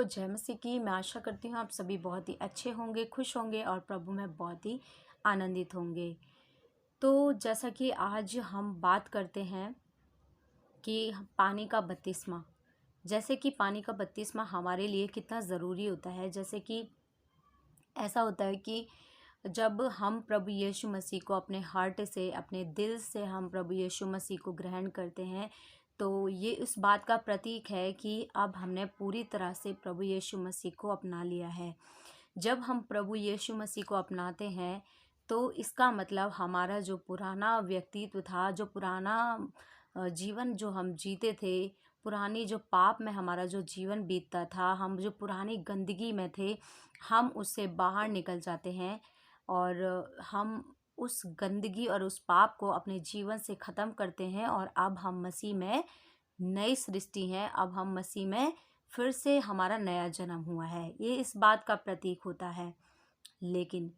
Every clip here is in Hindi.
को जय मसीह की। मैं आशा करती हूँ आप सभी बहुत ही अच्छे होंगे, खुश होंगे और प्रभु में बहुत ही आनंदित होंगे। तो जैसा कि आज हम बात करते हैं कि पानी का बपतिस्मा, जैसे कि पानी का बपतिस्मा हमारे लिए कितना ज़रूरी होता है। जैसे कि ऐसा होता है कि जब हम प्रभु यीशु मसीह को अपने हार्ट से, अपने दिल से हम प्रभु यीशु मसीह को ग्रहण करते हैं, तो ये उस बात का प्रतीक है कि अब हमने पूरी तरह से प्रभु यीशु मसीह को अपना लिया है। जब हम प्रभु यीशु मसीह को अपनाते हैं तो इसका मतलब हमारा जो पुराना व्यक्तित्व था, जो पुराना जीवन जो हम जीते थे, पुरानी जो पाप में हमारा जो जीवन बीतता था, हम जो पुरानी गंदगी में थे, हम उससे बाहर निकल जाते हैं और हम उस गंदगी और उस पाप को अपने जीवन से ख़त्म करते हैं और अब हम मसीह में नई सृष्टि हैं। अब हम मसीह में फिर से हमारा नया जन्म हुआ है, ये इस बात का प्रतीक होता है। लेकिन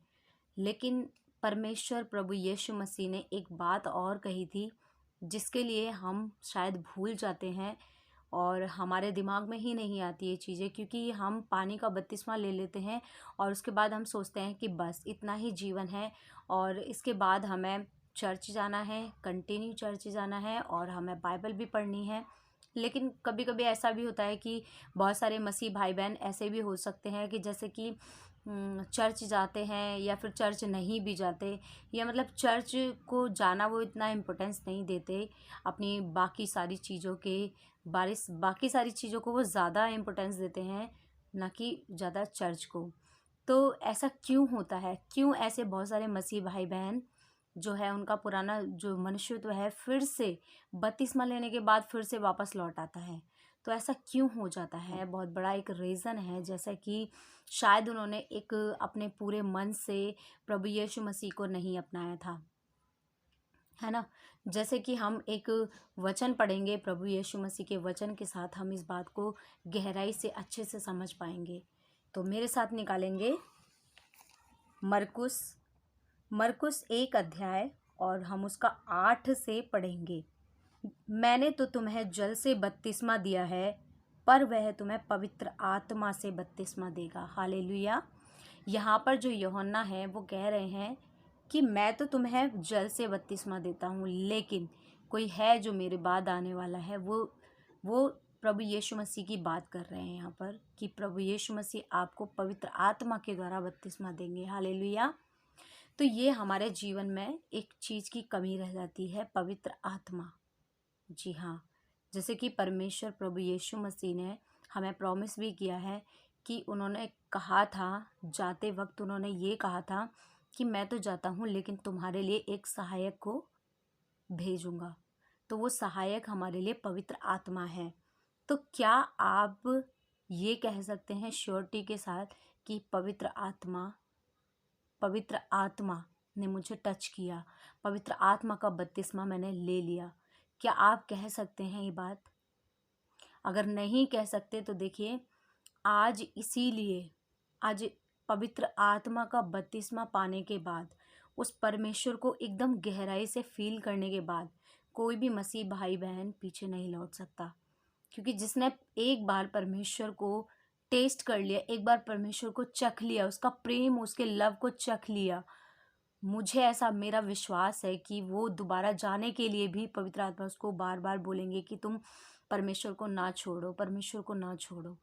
लेकिन परमेश्वर प्रभु यीशु मसीह ने एक बात और कही थी, जिसके लिए हम शायद भूल जाते हैं और हमारे दिमाग में ही नहीं आती ये चीज़ें, क्योंकि हम पानी का बपतिस्मा ले लेते हैं और उसके बाद हम सोचते हैं कि बस इतना ही जीवन है और इसके बाद हमें चर्च जाना है, कंटिन्यू चर्च जाना है और हमें बाइबल भी पढ़नी है। लेकिन कभी कभी ऐसा भी होता है कि बहुत सारे मसीह भाई बहन ऐसे भी हो सकते हैं कि जैसे कि चर्च जाते हैं या फिर चर्च नहीं भी जाते, या मतलब चर्च को जाना वो इतना इम्पोर्टेंस नहीं देते, अपनी बाकी सारी चीज़ों को वो ज़्यादा इम्पोर्टेंस देते हैं, ना कि ज़्यादा चर्च को। तो ऐसा क्यों होता है? क्यों ऐसे बहुत सारे मसीह भाई बहन जो है उनका पुराना जो मनुष्यत्व है फिर से बपतिस्मा लेने के बाद फिर से वापस लौट आता है? तो ऐसा क्यों हो जाता है? बहुत बड़ा एक रीज़न है, जैसा कि शायद उन्होंने एक अपने पूरे मन से प्रभु यीशु मसीह को नहीं अपनाया था, है ना। जैसे कि हम एक वचन पढ़ेंगे, प्रभु यीशु मसीह के वचन के साथ हम इस बात को गहराई से अच्छे से समझ पाएंगे। तो मेरे साथ निकालेंगे मरकुस 1 अध्याय और हम उसका 8 से पढ़ेंगे। मैंने तो तुम्हें जल से बपतिस्मा दिया है, पर वह तुम्हें पवित्र आत्मा से बपतिस्मा देगा। हालेलुया। यहाँ पर जो यूहन्ना है वो कह रहे हैं कि मैं तो तुम्हें जल से बपतिस्मा देता हूँ, लेकिन कोई है जो मेरे बाद आने वाला है, वो प्रभु यीशु मसीह की बात कर रहे हैं यहाँ पर, कि प्रभु यीशु मसीह आपको पवित्र आत्मा के द्वारा बपतिस्मा देंगे। हालेलुया। तो ये हमारे जीवन में एक चीज़ की कमी रह जाती है, पवित्र आत्मा। जी हाँ, जैसे कि परमेश्वर प्रभु यीशु मसीह ने हमें प्रॉमिस भी किया है कि उन्होंने कहा था, जाते वक्त उन्होंने ये कहा था कि मैं तो जाता हूँ लेकिन तुम्हारे लिए एक सहायक को भेजूंगा। तो वो सहायक हमारे लिए पवित्र आत्मा है। तो क्या आप ये कह सकते हैं श्योरिटी के साथ कि पवित्र आत्मा ने मुझे टच किया, पवित्र आत्मा का बपतिस्मा मैंने ले लिया? क्या आप कह सकते हैं ये बात? अगर नहीं कह सकते तो देखिए, आज पवित्र आत्मा का बपतिस्मा पाने के बाद, उस परमेश्वर को एकदम गहराई से फील करने के बाद, कोई भी मसीह भाई बहन पीछे नहीं लौट सकता। क्योंकि जिसने एक बार परमेश्वर को टेस्ट कर लिया, एक बार परमेश्वर को चख लिया, उसका प्रेम, उसके लव को चख लिया, मेरा विश्वास है कि वो दोबारा जाने के लिए भी पवित्र आत्मा उसको बार बार बोलेंगे कि तुम परमेश्वर को ना छोड़ो, परमेश्वर को ना छोड़ो,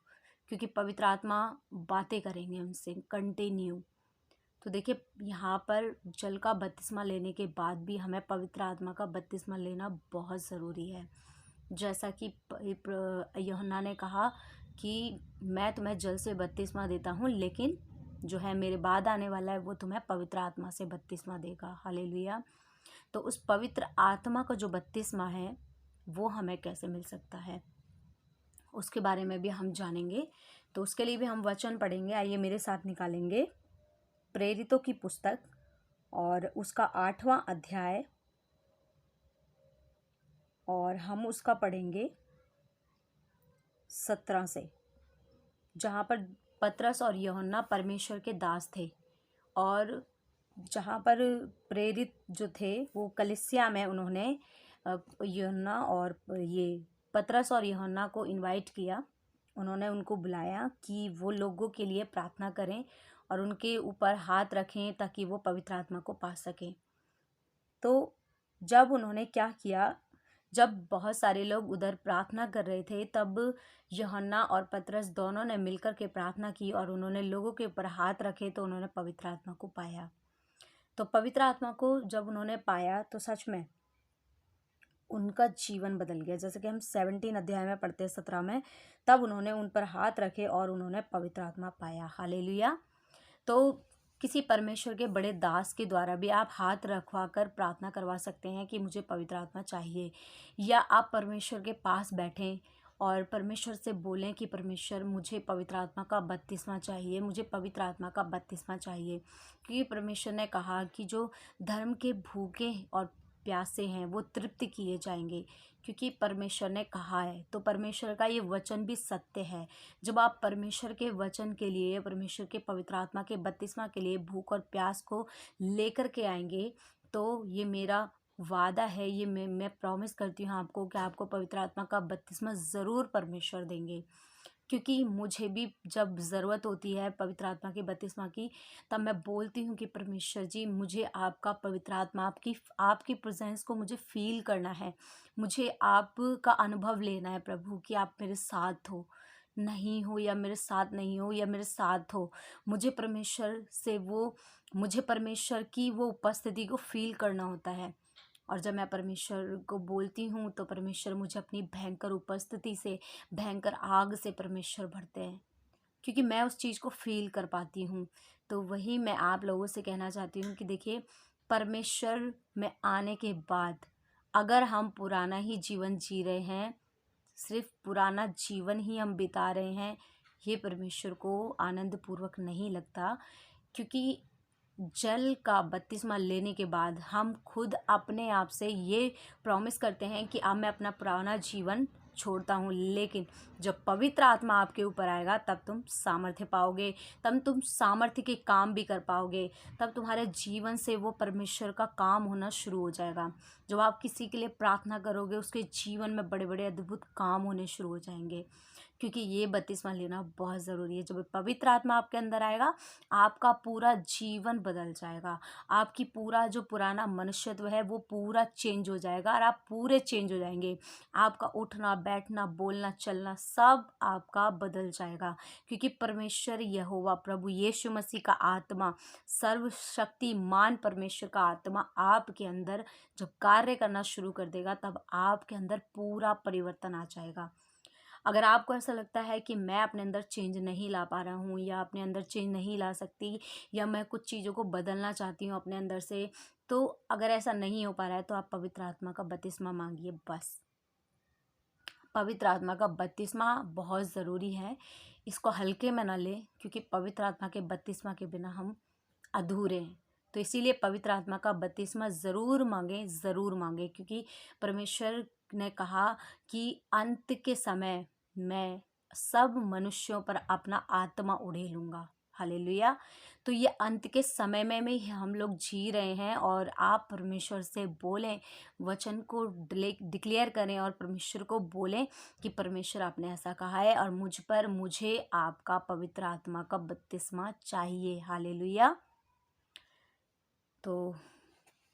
क्योंकि पवित्र आत्मा बातें करेंगे उनसे कंटिन्यू। तो देखिए, यहाँ पर जल का बपतिस्मा लेने के बाद भी हमें पवित्र आत्मा का बपतिस्मा लेना बहुत ज़रूरी है। जैसा कि यूहन्ना ने कहा कि मैं तुम्हें जल से बपतिस्मा देता हूँ, लेकिन जो है मेरे बाद आने वाला है वो तुम्हें पवित्र आत्मा से बपतिस्मा देगा। हालेलुया। तो उस पवित्र आत्मा का जो बपतिस्मा है वो हमें कैसे मिल सकता है, उसके बारे में भी हम जानेंगे। तो उसके लिए भी हम वचन पढ़ेंगे। आइए मेरे साथ निकालेंगे प्रेरितों की पुस्तक और उसका 8वां अध्याय, और हम उसका पढ़ेंगे 17 से, जहाँ पर पतरस और यूहन्ना परमेश्वर के दास थे और जहाँ पर प्रेरित जो थे वो कलीसिया में उन्होंने यूहन्ना और ये पतरस और यूहन्ना को इनवाइट किया उन्होंने उनको बुलाया कि वो लोगों के लिए प्रार्थना करें और उनके ऊपर हाथ रखें ताकि वो पवित्र आत्मा को पा सकें। तो जब उन्होंने क्या किया, जब बहुत सारे लोग उधर प्रार्थना कर रहे थे, तब यूहन्ना और पतरस दोनों ने मिलकर के प्रार्थना की और उन्होंने लोगों के ऊपर हाथ रखे तो उन्होंने पवित्र आत्मा को पाया। तो पवित्र आत्मा को जब उन्होंने पाया तो सच में उनका जीवन बदल गया। जैसे कि हम 17 अध्याय में पढ़ते हैं 17 में, तब उन्होंने उन पर हाथ रखे और उन्होंने पवित्र आत्मा पाया। हालेलुया। तो किसी परमेश्वर के बड़े दास के द्वारा भी आप हाथ रखवा कर प्रार्थना करवा सकते हैं कि मुझे पवित्र आत्मा चाहिए, या आप परमेश्वर के पास बैठें और परमेश्वर से बोलें कि परमेश्वर मुझे पवित्र आत्मा का बपतिस्मा चाहिए, मुझे पवित्र आत्मा का बपतिस्मा चाहिए। क्योंकि परमेश्वर ने कहा कि जो धर्म के भूखे और प्यासे हैं वो तृप्त किए जाएंगे, क्योंकि परमेश्वर ने कहा है। तो परमेश्वर का ये वचन भी सत्य है। जब आप परमेश्वर के वचन के लिए, परमेश्वर के पवित्र आत्मा के बपतिस्मा के लिए भूख और प्यास को लेकर के आएंगे, तो ये मेरा वादा है, ये मैं प्रॉमिस करती हूँ आपको कि आपको पवित्र आत्मा का बपतिस्मा ज़रूर परमेश्वर देंगे। क्योंकि मुझे भी जब ज़रूरत होती है पवित्र आत्मा की बपतिस्मा की, तब मैं बोलती हूँ कि परमेश्वर जी, मुझे आपका पवित्र आत्मा, आपकी प्रेजेंस को मुझे फ़ील करना है, मुझे आपका अनुभव लेना है प्रभु, कि आप मेरे साथ हो, नहीं हो या मेरे साथ नहीं हो या मेरे साथ हो। मुझे परमेश्वर की वो उपस्थिति को फ़ील करना होता है। और जब मैं परमेश्वर को बोलती हूँ तो परमेश्वर मुझे अपनी भयंकर उपस्थिति से, भयंकर आग से परमेश्वर भरते हैं, क्योंकि मैं उस चीज़ को फ़ील कर पाती हूँ। तो वही मैं आप लोगों से कहना चाहती हूँ कि देखिए, परमेश्वर में आने के बाद अगर हम पुराना ही जीवन जी रहे हैं, सिर्फ पुराना जीवन ही हम बिता रहे हैं, ये परमेश्वर को आनंदपूर्वक नहीं लगता। क्योंकि जल का बपतिस्मा लेने के बाद हम खुद अपने आप से ये प्रॉमिस करते हैं कि अब मैं अपना पुराना जीवन छोड़ता हूँ, लेकिन जब पवित्र आत्मा आपके ऊपर आएगा तब तुम सामर्थ्य पाओगे, तब तुम सामर्थ्य के काम भी कर पाओगे, तब तुम्हारे जीवन से वो परमेश्वर का काम होना शुरू हो जाएगा। जब आप किसी के लिए प्रार्थना करोगे, उसके जीवन में बड़े बड़े अद्भुत काम होने शुरू हो जाएंगे, क्योंकि ये बपतिस्मा लेना बहुत ज़रूरी है। जब पवित्र आत्मा आपके अंदर आएगा, आपका पूरा जीवन बदल जाएगा, आपकी पूरा जो पुराना मनुष्यत्व है वो पूरा चेंज हो जाएगा और आप पूरे चेंज हो जाएंगे। आपका उठना, बैठना, बोलना, चलना सब आपका बदल जाएगा, क्योंकि परमेश्वर यहोवा प्रभु यीशु मसीह का आत्मा, सर्वशक्तिमान परमेश्वर का आत्मा आपके अंदर जब कार्य करना शुरू कर देगा, तब आपके अंदर पूरा परिवर्तन आ जाएगा। अगर आपको ऐसा लगता है कि मैं अपने अंदर चेंज नहीं ला पा रहा हूँ, या अपने अंदर चेंज नहीं ला सकती, या मैं कुछ चीज़ों को बदलना चाहती हूँ अपने अंदर से, तो अगर ऐसा नहीं हो पा रहा है तो आप पवित्र आत्मा का बपतिस्मा मांगिए। बस पवित्र आत्मा का बपतिस्मा बहुत ज़रूरी है, इसको हल्के में ना लें, क्योंकि पवित्र आत्मा के बपतिस्मा के बिना हम अधूरे हैं। तो इसीलिए पवित्र आत्मा का बपतिस्मा ज़रूर मांगें, ज़रूर मांगें, क्योंकि परमेश्वर ने कहा कि अंत के समय मैं सब मनुष्यों पर अपना आत्मा उड़ेलूँगा। हालेलुया। तो ये अंत के समय में ही हम लोग जी रहे हैं, और आप परमेश्वर से बोलें, वचन को डिक्लेयर करें और परमेश्वर को बोलें कि परमेश्वर आपने ऐसा कहा है और मुझे आपका पवित्र आत्मा का बपतिस्मा चाहिए। हालेलुया। तो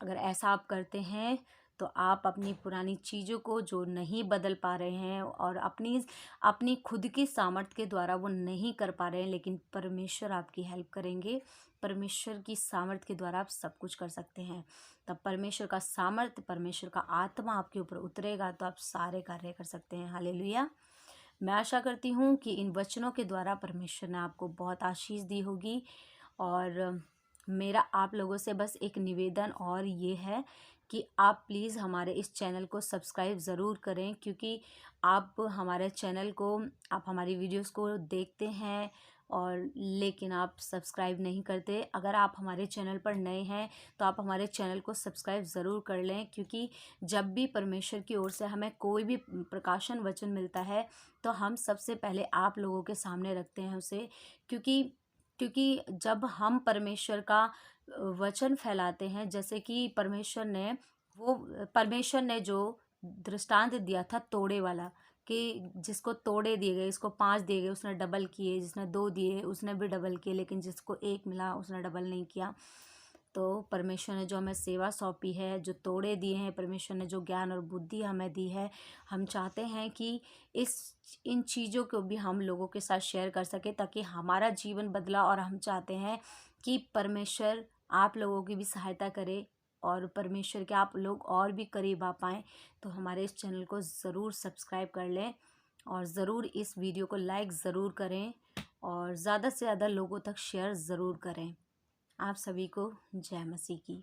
अगर ऐसा आप करते हैं तो आप अपनी पुरानी चीज़ों को जो नहीं बदल पा रहे हैं और अपनी खुद की सामर्थ्य के द्वारा वो नहीं कर पा रहे हैं, लेकिन परमेश्वर आपकी हेल्प करेंगे। परमेश्वर की सामर्थ्य के द्वारा आप सब कुछ कर सकते हैं। तब परमेश्वर का सामर्थ्य, परमेश्वर का आत्मा आपके ऊपर उतरेगा तो आप सारे कार्य कर सकते हैं। हालेलुया। मैं आशा करती हूँ कि इन वचनों के द्वारा परमेश्वर ने आपको बहुत आशीष दी होगी। और मेरा आप लोगों से बस एक निवेदन और ये है कि आप प्लीज़ हमारे इस चैनल को सब्सक्राइब ज़रूर करें, क्योंकि आप हमारी वीडियोस को देखते हैं और लेकिन आप सब्सक्राइब नहीं करते। अगर आप हमारे चैनल पर नए हैं तो आप हमारे चैनल को सब्सक्राइब ज़रूर कर लें, क्योंकि जब भी परमेश्वर की ओर से हमें कोई भी प्रकाशन वचन मिलता है तो हम सबसे पहले आप लोगों के सामने रखते हैं उसे। क्योंकि जब हम परमेश्वर का वचन फैलाते हैं, जैसे कि परमेश्वर ने जो दृष्टांत दिया था तोड़े वाला, कि जिसको तोड़े दिए गए, इसको 5 दिए गए उसने डबल किए, जिसने 2 दिए उसने भी डबल किए, लेकिन जिसको 1 मिला उसने डबल नहीं किया। तो परमेश्वर ने जो हमें सेवा सौंपी है, जो तोड़े दिए हैं, परमेश्वर ने जो ज्ञान और बुद्धि हमें दी है, हम चाहते हैं कि इन चीज़ों को भी हम लोगों के साथ शेयर कर सकें, ताकि हमारा जीवन बदला। और हम चाहते हैं कि परमेश्वर आप लोगों की भी सहायता करे और परमेश्वर के आप लोग और भी करीब आ पाएँ। तो हमारे इस चैनल को ज़रूर सब्सक्राइब कर लें और ज़रूर इस वीडियो को लाइक ज़रूर करें और ज़्यादा से ज़्यादा लोगों तक शेयर ज़रूर करें। आप सभी को जय मसीह की।